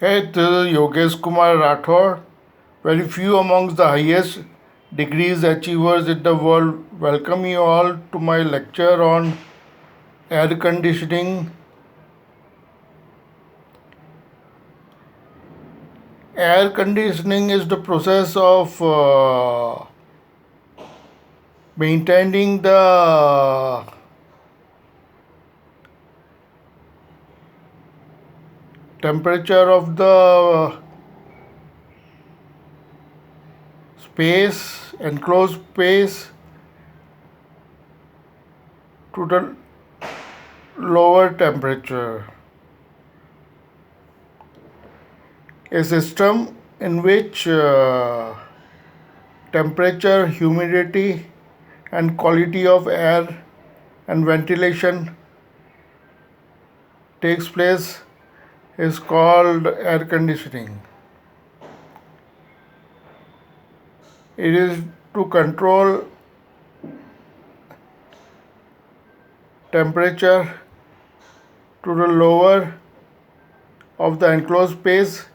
Hey, this is Yogeshkumar Rathod. Very few amongst the highest degrees achievers in the world. Welcome you all to my lecture on air conditioning. Air conditioning is the process of maintaining the temperature of the space, enclosed space, to the lower temperature. A system in which temperature, humidity, and quality of air and ventilation takes place is called air conditioning. It is to control temperature to the lower of the enclosed space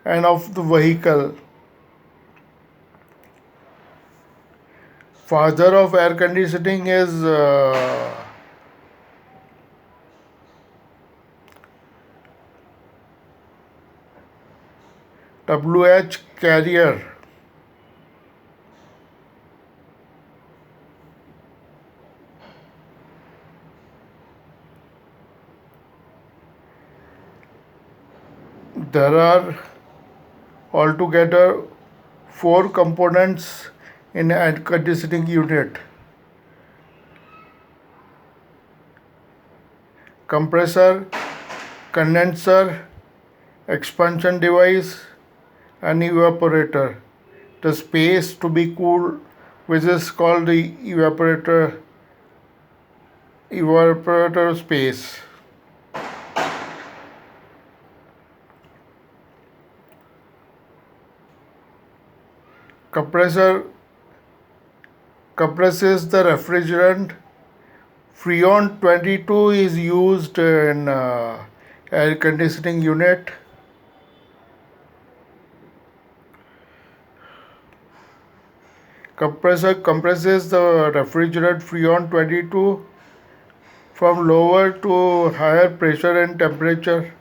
and of the vehicle. Father of air conditioning is WH Carrier. There are altogether four components in air conditioning unit: compressor, condenser, expansion device, and evaporator. The space to be cooled, which is called the evaporator space. Compressor compresses the refrigerant. Freon 22 is used in air conditioning unit. Compressor compresses the refrigerant Freon 22 from lower to higher pressure and temperature.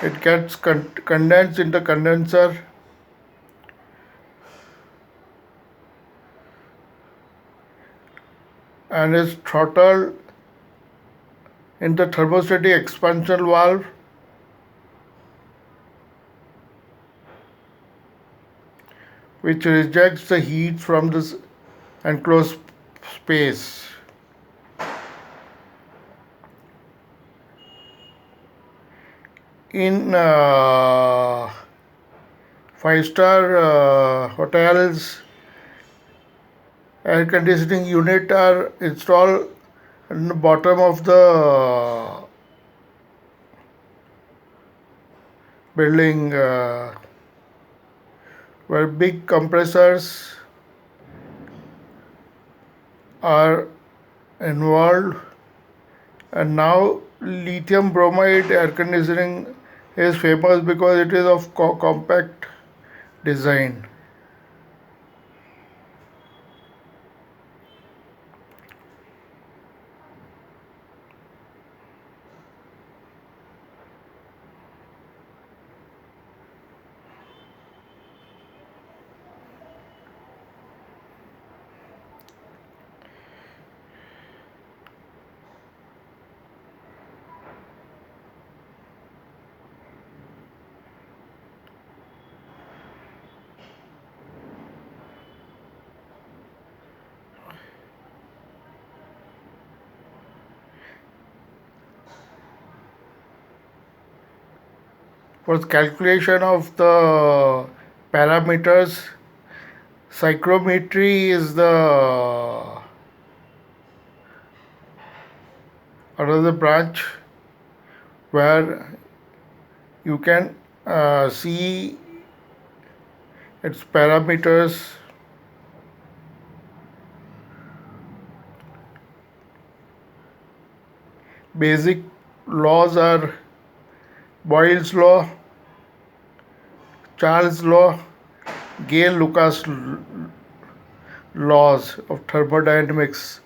It gets condensed in the condenser and is throttled in the thermostatic expansion valve, which rejects the heat from this enclosed space. In five-star hotels, air conditioning unit are installed in the bottom of the building, where big compressors are involved. And now lithium bromide air conditioning is famous because it is of compact design. For the calculation of the parameters, psychrometry is the another branch where you can see its parameters. Basic laws are Boyle's law, Charles' law, Gay-Lucas laws of thermodynamics.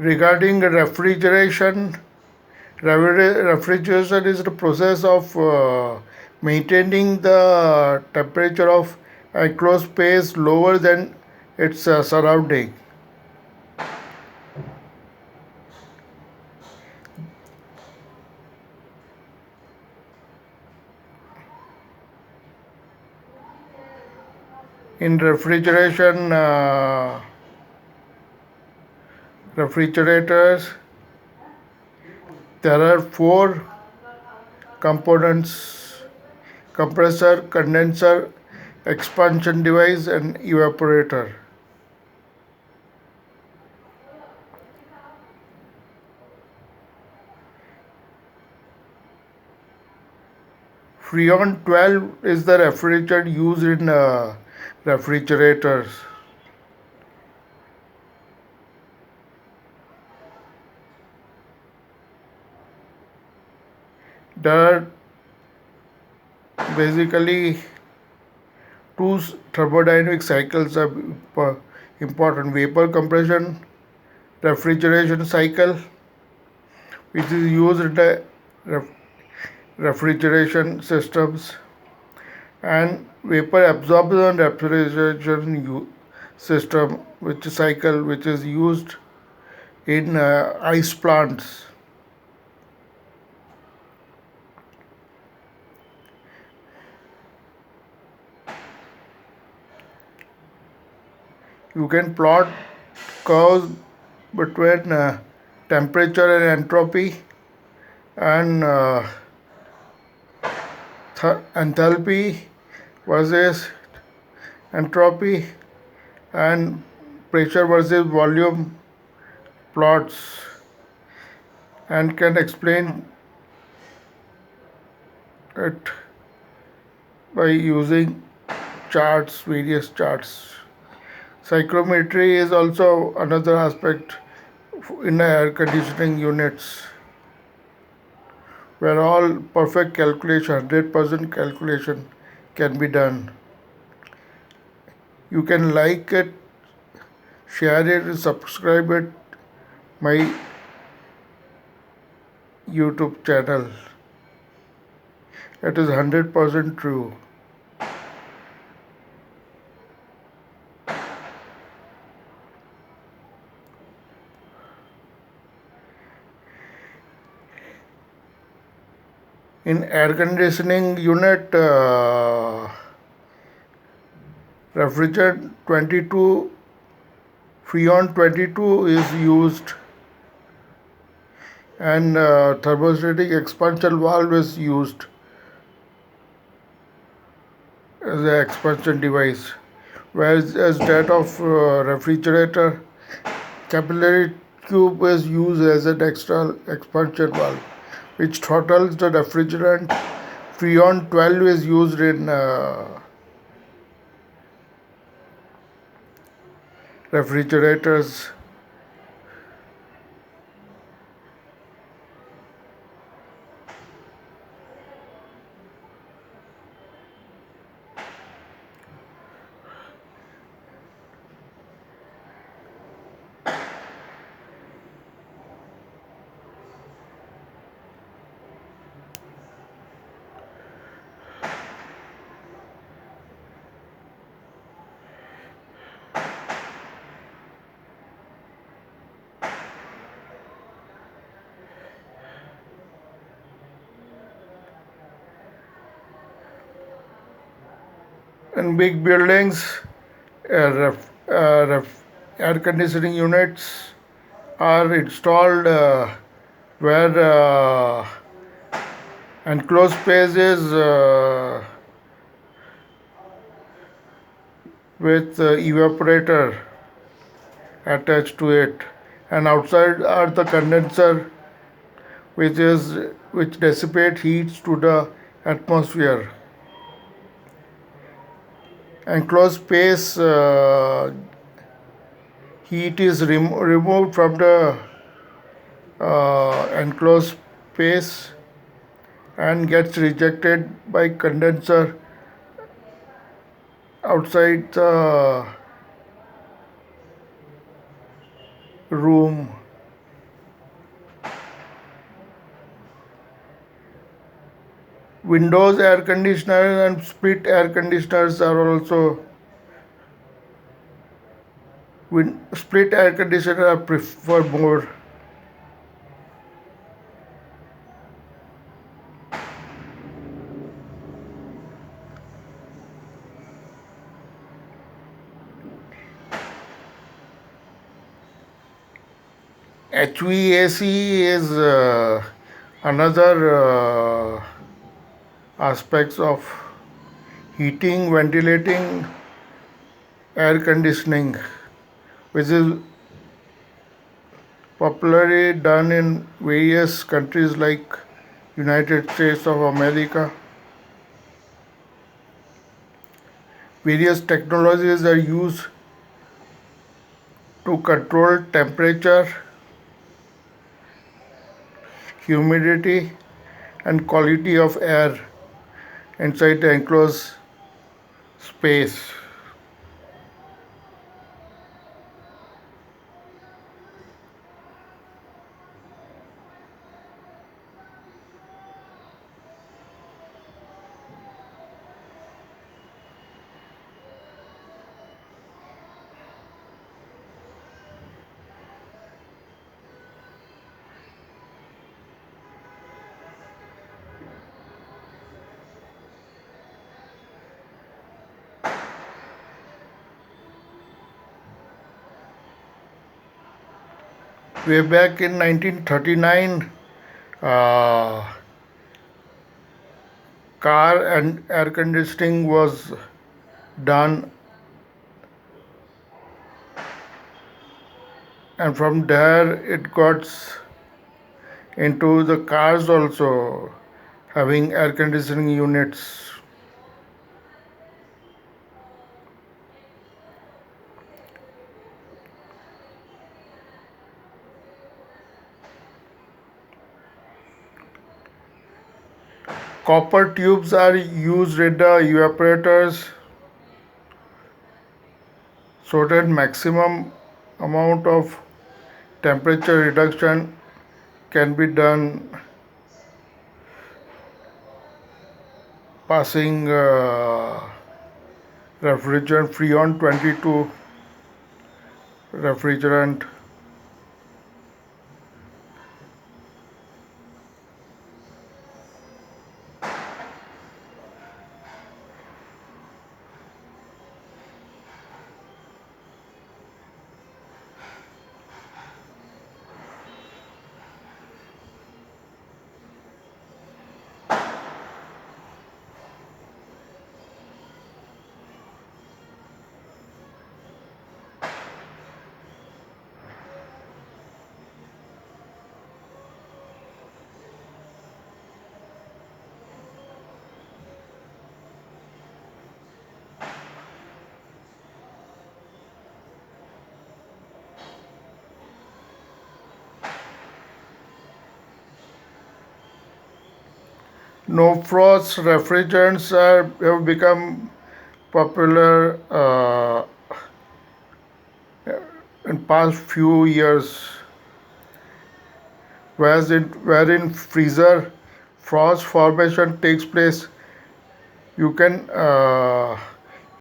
Regarding refrigeration is the process of maintaining the temperature of enclosed space lower than its surrounding. In refrigerators, there are four components: compressor, condenser, expansion device, and evaporator. Freon 12 is the refrigerant used in refrigerators. There are basically two thermodynamic cycles are important: vapor compression refrigeration cycle, which is used in the refrigeration systems, and vapor absorption refrigeration system, which is used in ice plants. You can plot curves between temperature and entropy and enthalpy versus entropy and pressure versus volume plots, and can explain it by using various charts. Psychrometry is also another aspect in air conditioning units where all perfect calculation, 100% calculation can be done. You can like it, share it, and subscribe it my YouTube channel. It is 100% true. In air conditioning unit, refrigerant 22, Freon 22 is used, and thermostatic expansion valve is used as an expansion device, whereas that of refrigerator, capillary tube is used as an extra expansion valve, which throttles the refrigerant. Freon 12 is used in refrigerators. In big buildings, air conditioning units are installed where enclosed space is with evaporator attached to it, and outside are the condenser which dissipate heat to the atmosphere. Enclosed space heat is removed from the enclosed space and gets rejected by condenser outside the room. Windows air conditioners and split air conditioners are also split air conditioner are preferred more. HVAC is another aspects of heating, ventilating, air conditioning, which is popularly done in various countries like United States of America. Various technologies are used to control temperature, humidity, and quality of air inside the enclosed space. Way back in 1939, uh, car and air conditioning was done, and from there it got into the cars also having air conditioning units. Copper tubes are used in the evaporators so that maximum amount of temperature reduction can be done passing refrigerant Freon 22 refrigerant. No frost refrigerants have become popular in past few years, wherein freezer frost formation takes place. You can